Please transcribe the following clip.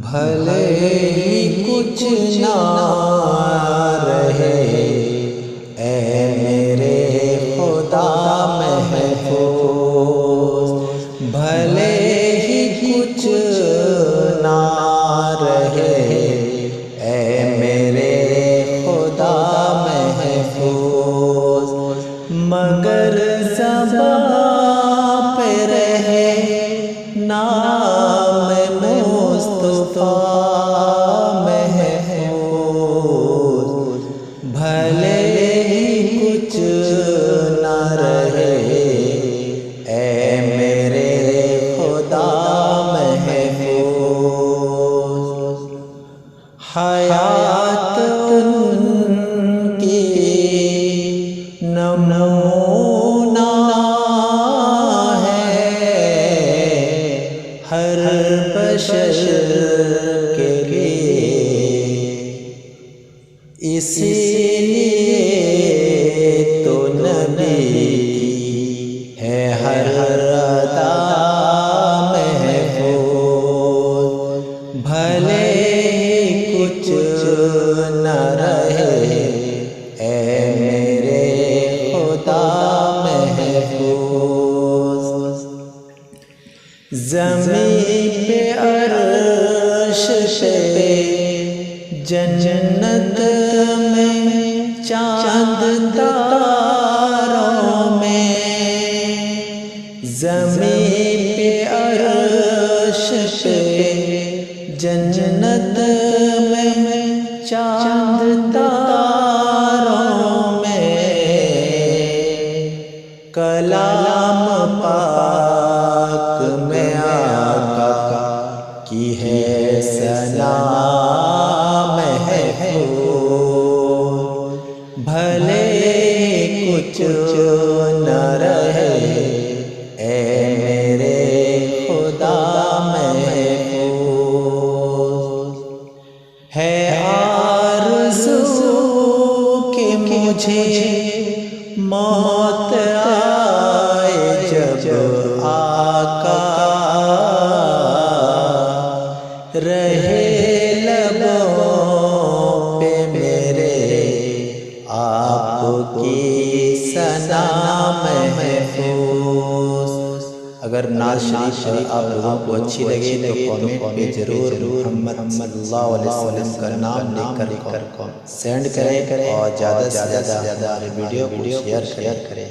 भले ही कुछ ना रहे ऐ मेरे खुदा महफूज, भले ही कुछ ना रहे ऐ मेरे खुदा महफूज, मगर ज़बां पे रहे नाम मुस्तफा महफूज, भले ही कुछ ना रहे ऐ मेरे खुदा महफूज। हयात उनकी नमूना है हर बशर के लिए, इसीलिए तो नबी है हर अदा महफूज, भले ही कुछ न रहे ऐ मेरे खुदा महफूज। ज़मीन पे अर्श पे जन्नत में चांद तारों में, ज़मीन पे अर्श पे जन्नत में चांद तारों में, कलाम पाक में आका की है सना महफूज, भले कुछ न रहे ऐ मेरे खुदा महफूज। है आरज़ू कि मुझे मौत आए जब आका रहे लबों पे मेरे आपकी सना महफूज। अगर नाज़ शरीफ आप लोगों को अच्छी लगे तो कमेंट पे जरूर मोहम्मद सल्लल्लाहु अलैहि वसल्लम का नाम लिखकर सेंड करें और ज़्यादा से ज़्यादा हमारे वीडियो को शेयर करें।